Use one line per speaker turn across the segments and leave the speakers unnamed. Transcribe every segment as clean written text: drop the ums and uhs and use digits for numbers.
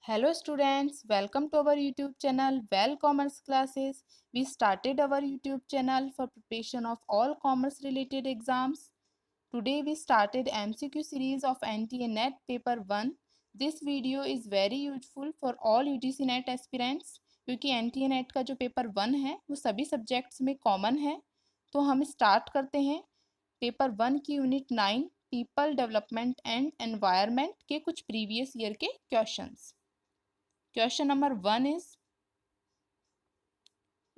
Hello students, welcome to our YouTube channel Well Commerce Classes. We started our YouTube channel for preparation of all commerce related exams. Today we started MCQ series of NTA NET paper 1. This video is very useful for all UGC NET aspirants क्योंकि NTA NET का जो paper 1 है वो सभी subjects में common है। तो हम स्टार्ट करते हैं पेपर 1 की unit 9 people development and environment के कुछ प्रीवियस ईयर के questions. Question number 1 is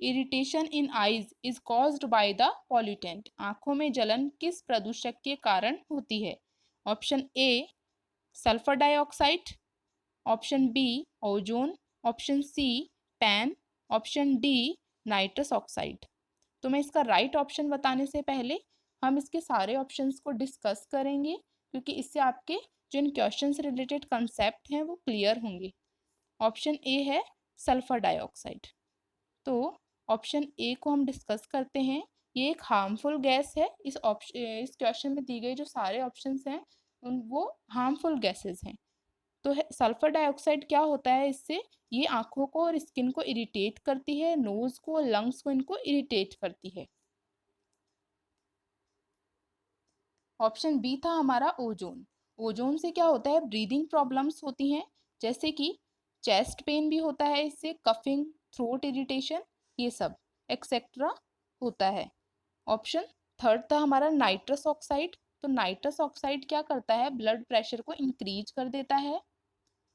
irritation in eyes is caused by the pollutant. आंखों में जलन किस प्रदूषक के कारण होती है? Option A sulphur dioxide, option B ozone, option C PAN, option D nitrous oxide. तो मैं इसका राइट ऑप्शन बताने से पहले हम इसके सारे ऑप्शंस को डिस्कस करेंगे क्योंकि इससे आपके जो इन क्वेश्चन से रिलेटेड कंसेप्ट हैं वो क्लियर होंगे। ऑप्शन ए है सल्फर डाइऑक्साइड। तो ऑप्शन ए को हम डिस्कस करते हैं। ये एक हार्मफुल गैस है। इस क्वेश्चन में दी गई जो सारे ऑप्शंस हैं वो हार्मफुल गैसेस हैं। तो सल्फर डाइऑक्साइड क्या होता है, इससे ये आंखों को और स्किन को इरिटेट करती है, नोज को, लंग्स को इनको इरिटेट करती है। ऑप्शन बी था हमारा ओजोन। ओजोन से क्या होता है, ब्रीदिंग प्रॉब्लम्स होती हैं, जैसे कि चेस्ट पेन भी होता है इससे, कफिंग, थ्रोट इरिटेशन, ये सब एक्सेट्रा होता है। ऑप्शन थर्ड था हमारा नाइट्रस ऑक्साइड। तो नाइट्रस ऑक्साइड क्या करता है, ब्लड प्रेशर को इंक्रीज कर देता है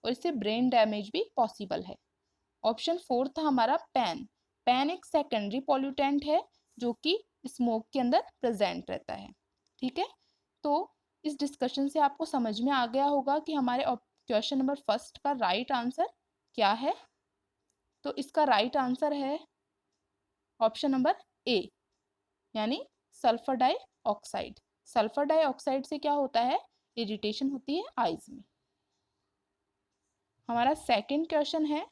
और इससे ब्रेन डैमेज भी पॉसिबल है। ऑप्शन फोर्थ था हमारा पैन। पैन एक सेकेंडरी पॉल्यूटेंट है जो कि स्मोक के अंदर प्रेजेंट रहता है। ठीक है, तो इस डिस्कशन से आपको समझ में आ गया होगा कि हमारे क्वेश्चन नंबर फर्स्ट का राइट आंसर क्या है। तो इसका राइट आंसर है ऑप्शन नंबर ए, यानी सल्फर डाइऑक्साइड। सल्फर डाइऑक्साइड से क्या होता है, इरिटेशन होती है आईज में। हमारा सेकंड क्वेश्चन है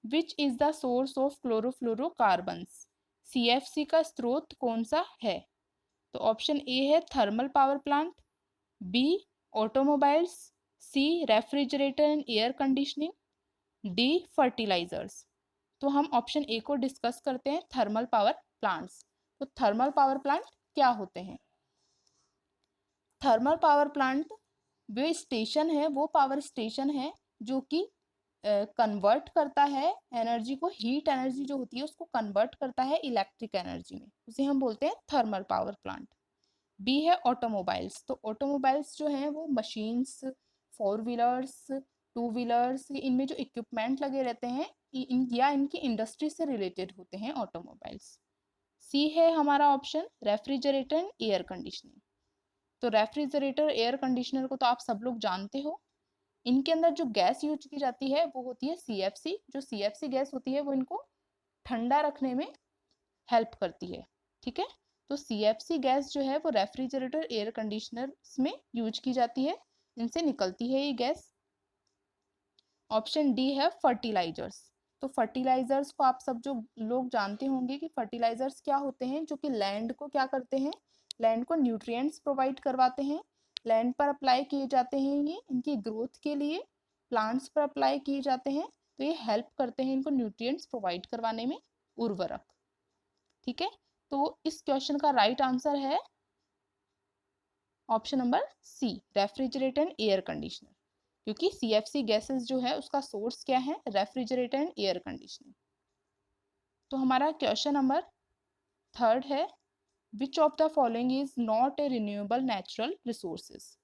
which is the source of chlorofluorocarbons. CFC का स्रोत कौन सा है? तो ऑप्शन ए है thermal power plant, B automobiles, C refrigerator and air conditioning, D fertilizers. तो हम ऑप्शन ए को डिस्कस करते हैं, थर्मल पावर प्लांट्स। तो थर्मल पावर प्लांट क्या होते हैं? थर्मल पावर प्लांट वो स्टेशन है, वो पावर स्टेशन है जो कि कन्वर्ट करता है एनर्जी को, हीट एनर्जी जो होती है उसको कन्वर्ट करता है इलेक्ट्रिक एनर्जी में, उसे हम बोलते हैं थर्मल पावर प्लांट। बी है ऑटोमोबाइल्स। तो ऑटोमोबाइल्स जो हैं वो machines, four wheelers, two wheelers, इनमें जो इक्विपमेंट लगे रहते हैं या इनकी इंडस्ट्री से रिलेटेड होते हैं ऑटोमोबाइल्स। सी है हमारा option refrigerator and air conditioning. तो रेफ्रिजरेटर एयर कंडीशनर को तो आप सब लोग जानते हो। इनके अंदर जो गैस यूज की जाती है वो होती है CFC। जो CFC गैस होती है वो इनको ठंडा रखने में हेल्प करती है। ठीक है, तो CFC गैस जो है वो रेफ्रिजरेटर एयर कंडीशनर में यूज की जाती है, इनसे निकलती है ये गैस। ऑप्शन डी है फर्टिलाइजर्स। तो फर्टिलाइजर्स को आप सब जो लोग जानते होंगे कि फर्टिलाइजर्स क्या होते हैं, जो कि लैंड को क्या करते हैं, लैंड को न्यूट्रिएंट्स प्रोवाइड करवाते हैं, लैंड पर अप्लाई किए जाते हैं, ये इनकी ग्रोथ के लिए प्लांट्स पर अप्लाई किए जाते हैं। तो ये हेल्प करते हैं इनको न्यूट्रिएंट्स प्रोवाइड करवाने में, उर्वरक। ठीक है, तो इस क्वेश्चन का राइट आंसर है option number C refrigerator and air conditioner, क्योंकि CFC गैसेस जो है उसका सोर्स क्या है, रेफ्रिजरेटर एंड एयर कंडीशनिंग। तो हमारा क्वेश्चन नंबर थर्ड है which of the following is not a renewable natural resources.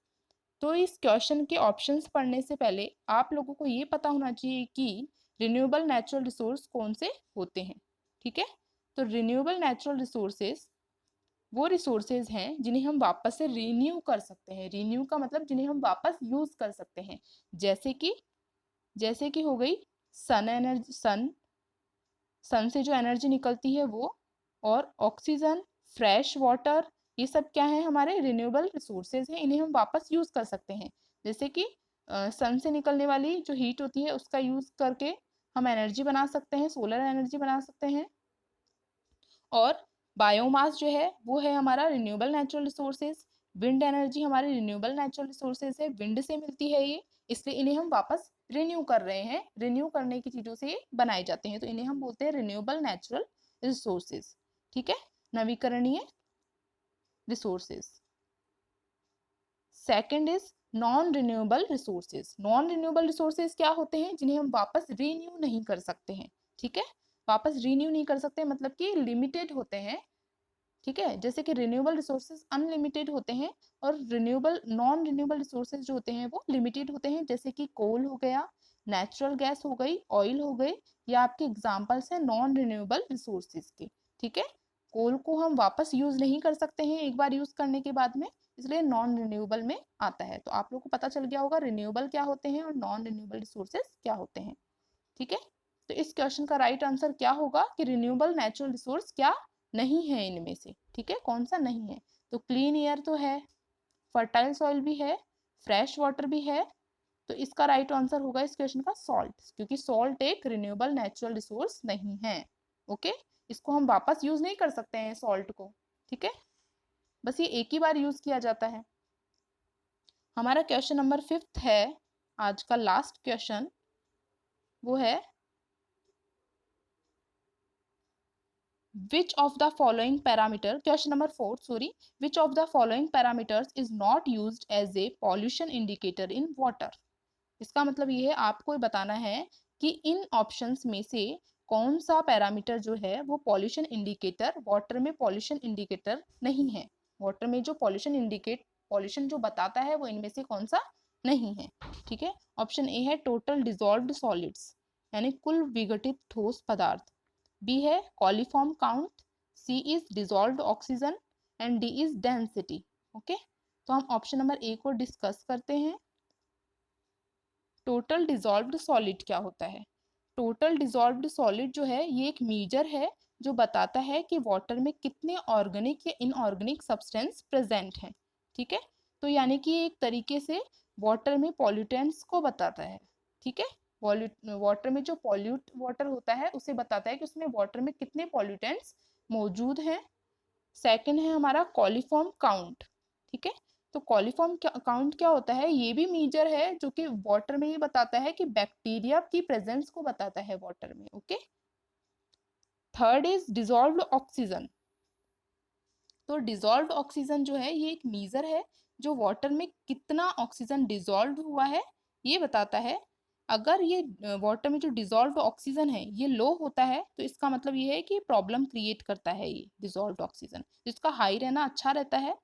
तो इस क्वेश्चन के ऑप्शंस पढ़ने से पहले आप लोगों को ये पता होना चाहिए कि रिन्यूएबल नेचुरल रिसोर्स कौन से होते हैं। ठीक है, तो रिन्यूएबल नेचुरल रिसोर्सेज वो रिसोर्सेज हैं जिन्हें हम वापस से रीन्यू कर सकते हैं। रीन्यू का मतलब जिन्हें हम वापस यूज कर सकते हैं, जैसे कि हो गई सन एनर्जी, सन से जो एनर्जी निकलती है वो, और ऑक्सीजन, फ्रेश वाटर, ये सब क्या है, हमारे रिन्यूएबल रिसोर्सेज हैं, इन्हें हम वापस यूज कर सकते हैं। जैसे कि सन से निकलने वाली जो हीट होती है उसका यूज करके हम एनर्जी बना सकते हैं, सोलर एनर्जी बना सकते हैं। और बायोमास जो है वो है हमारा renewable natural resources. Wind energy हमारे रिन्यूएबल नेचुरल रिसोर्सेज है, विंड से मिलती है ये, इसलिए इन्हें हम वापस रिन्यू कर रहे हैं, रिन्यू करने की चीजों से ये बनाए जाते हैं, तो इन्हें हम बोलते हैं रिन्यूएबल नेचुरल रिसोर्सेज। ठीक है, नवीकरणीय resources. Second is non renewable resources. Non renewable resources क्या होते हैं? जिन्हें हम वापस रीन्यू नहीं कर सकते हैं। ठीक है, वापस रीन्यू नहीं कर सकते मतलब कि लिमिटेड होते हैं। ठीक है, जैसे कि रिन्यूएबल रिसोर्सेज अनलिमिटेड होते हैं और रिन्यूएबल नॉन रिन्यूएबल रिसोर्सेज जो होते हैं वो लिमिटेड होते हैं, जैसे कि कोल हो गया, नेचुरल गैस हो गई, ऑयल हो गई, या आपके एग्जांपल्स हैं नॉन रिन्यूएबल रिसोर्सेज के। ठीक है, कोल को हम वापस यूज नहीं कर सकते हैं एक बार यूज करने के बाद में, इसलिए नॉन रिन्यूएबल में आता है। तो आप लोग को पता चल गया होगा रिन्यूएबल क्या होते हैं और नॉन रिन्यूएबल रिसोर्सेज क्या होते हैं। ठीक है, तो इस क्वेश्चन का राइट आंसर क्या होगा कि रिन्यूएबल नेचुरल रिसोर्स क्या नहीं है इनमें से। ठीक है, कौन सा नहीं है? तो क्लीन एयर तो है, फर्टाइल सॉइल भी है, फ्रेश वाटर भी है, तो इसका राइट आंसर होगा इस क्वेश्चन का सॉल्ट, क्योंकि सॉल्ट एक रिन्यूएबल नेचुरल रिसोर्स नहीं है। ओके, इसको हम वापस यूज नहीं कर सकते हैं सॉल्ट को। ठीक है, बस ये एक ही बार यूज किया जाता है। हमारा क्वेश्चन नंबर 5 है आज का लास्ट क्वेश्चन, वो है which of the following parameter, question number 4 sorry, which of the following parameters is not used as a pollution indicator in water। इसका मतलब ये है आपको बताना है कि इन ऑप्शंस में से कौन सा पैरामीटर जो है वो पॉल्यूशन इंडिकेटर, वाटर में पॉल्यूशन इंडिकेटर नहीं है। वाटर में जो पॉल्यूशन जो बताता है वो इनमें से कौन सा नहीं है। ठीक है, ऑप्शन ए है टोटल डिजॉल्व्ड सॉलिड्स, यानी कुल विघटित ठोस पदार्थ। बी है coliform count, C is dissolved oxygen and D is density. Okay, तो हम ऑप्शन नंबर ए को डिस्कस करते हैं। टोटल डिजॉल्व्ड सॉलिड क्या होता है? टोटल डिजॉल्व्ड सॉलिड जो है ये एक मेजर है जो बताता है कि वाटर में कितने ऑर्गेनिक या इनऑर्गेनिक सब्सटेंस प्रेजेंट हैं। ठीक है, तो यानी कि एक तरीके से वाटर में पॉल्यूटेंट्स को बताता है। ठीक है, वाटर में जो पॉल्यूट वाटर होता है उसे बताता है कि उसमें वाटर में कितने पॉल्यूटेंट्स मौजूद हैं। सेकंड है हमारा कॉलीफॉर्म काउंट। ठीक है, तो कॉलीफॉर्म काउंट क्या होता है? ये भी मेजर है जो कि वाटर में ये बताता है कि बैक्टीरिया की प्रेजेंस को बताता है वाटर में। Okay, third is dissolved oxygen. तो डिजॉल्व्ड ऑक्सीजन जो है ये एक मेजर है जो वाटर में कितना ऑक्सीजन डिजॉल्व हुआ है ये बताता है। अगर ये वाटर में जो डिजॉल्व्ड ऑक्सीजन है ये लो होता है तो इसका मतलब ये है कि प्रॉब्लम क्रिएट करता है ये डिजॉल्व्ड ऑक्सीजन, जिसका हाई रहना अच्छा रहता है।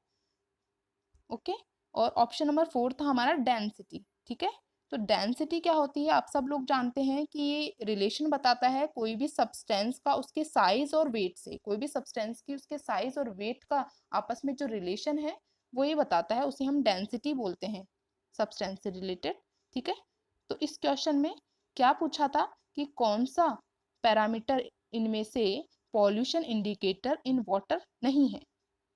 ओके, और ऑप्शन नंबर 4 था हमारा डेंसिटी। ठीक है, तो डेंसिटी क्या होती है? आप सब लोग जानते हैं कि ये रिलेशन बताता है कोई भी सब्सटेंस का उसके साइज और वेट से, कोई भी सब्सटेंस की उसके साइज और वेट का आपस में जो रिलेशन है वो ये बताता है, उसे हम डेंसिटी बोलते हैं सब्सटेंस से रिलेटेड। ठीक है, तो इस क्वेश्चन में क्या पूछा था कि कौन सा पैरामीटर इनमें से पॉल्यूशन इंडिकेटर इन वाटर नहीं है।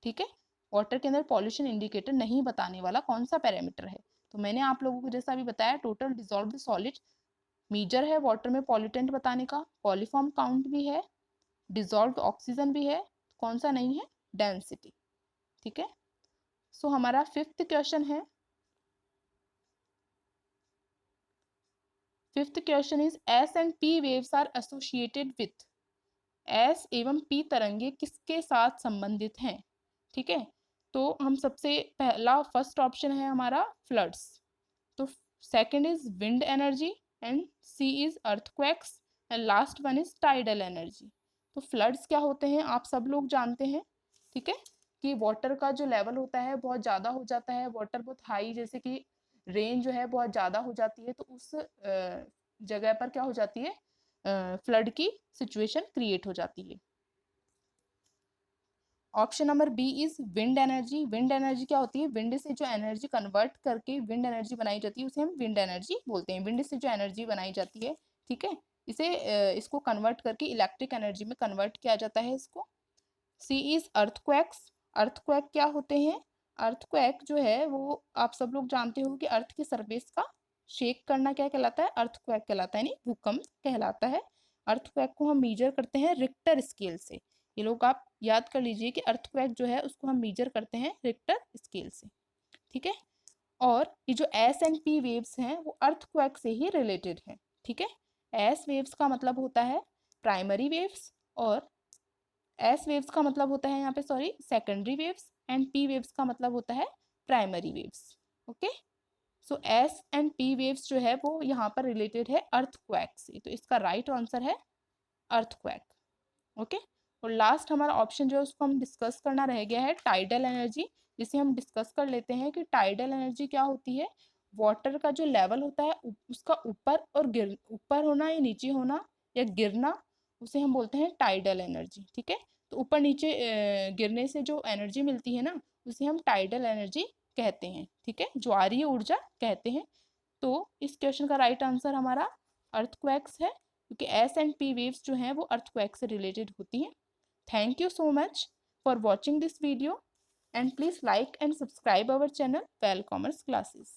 ठीक है, वाटर के अंदर पॉल्यूशन इंडिकेटर नहीं बताने वाला कौन सा पैरामीटर है? तो मैंने आप लोगों को जैसा अभी बताया टोटल डिजॉल्व्ड सॉलिड मेजर है वाटर में पॉल्यूटेंट बताने का, कॉलीफॉर्म काउंट भी है, डिजॉल्व्ड ऑक्सीजन भी है, कौन सा नहीं है? डेंसिटी। ठीक है, सो हमारा 5th क्वेश्चन है, 5th question is S and P waves are associated with. S एवं पी तरंगे किसके साथ संबंधित हैं? ठीक है, तो हम सबसे पहला फर्स्ट ऑप्शन है हमारा फ्लड्स, तो second is wind energy and C is earthquakes and last one is tidal energy. तो फ्लड्स क्या होते हैं आप सब लोग जानते हैं। ठीक है, कि वाटर का जो लेवल होता है बहुत ज़्यादा हो जाता है, वाटर बहुत हाई, जैसे कि रेन जो है बहुत ज़्यादा हो जाती है तो उस जगह पर क्या हो जाती है, फ्लड की सिचुएशन क्रिएट हो जाती है। Option number B is wind energy. Wind energy क्या होती है? विंड से जो एनर्जी कन्वर्ट करके विंड एनर्जी बनाई जाती है उसे हम विंड एनर्जी बोलते हैं। विंड से जो एनर्जी बनाई जाती है, ठीक है, इसको कन्वर्ट करके इलेक्ट्रिक एनर्जी में कन्वर्ट किया जाता है इसको। सी इज अर्थक्वेक्स। अर्थक्वेक क्या होते हैं? अर्थक्वेक जो है वो आप सब लोग जानते हो कि अर्थ की सरफेस का शेक करना क्या कहलाता है? अर्थक्वेक कहलाता है, यानी भूकंप कहलाता है। अर्थक्वेक को हम मेजर करते हैं रिक्टर स्केल से, ये लोग आप याद कर लीजिए कि अर्थक्वेक जो है उसको हम मेजर करते हैं रिक्टर स्केल से, ठीक है। और ये जो एस एंड पी वेव्स हैं वो अर्थक्वेक से ही रिलेटेड हैं, ठीक है। एस वेव्स का मतलब होता है प्राइमरी वेव्स, और एस वेव्स का मतलब होता है यहाँ पे sorry secondary waves, and P waves का मतलब होता है primary waves, okay. So S and P waves जो है वो यहाँ पर रिलेटेड है अर्थक्वेक से, तो इसका राइट आंसर है अर्थक्वेक, ओके। और लास्ट हमारा ऑप्शन जो है उसको हम डिस्कस करना रह गया है टाइडल एनर्जी, जिसे हम डिस्कस कर लेते हैं कि टाइडल एनर्जी क्या होती है। वाटर का जो लेवल होता है उसका ऊपर और ऊपर होना या नीचे होना या गिरना, उसे हम बोलते हैं टाइडल एनर्जी, ठीक है। तो ऊपर नीचे गिरने से जो एनर्जी मिलती है ना, उसे हम टाइडल एनर्जी कहते हैं, ठीक है, ज्वारीय ऊर्जा कहते हैं। तो इस क्वेश्चन का राइट आंसर हमारा अर्थक्वेक्स है, क्योंकि एस एंड पी वेव्स जो हैं वो अर्थक्वेक से रिलेटेड होती हैं। Thank you so much for watching this video, and please like and subscribe our channel, Well Commerce Classes.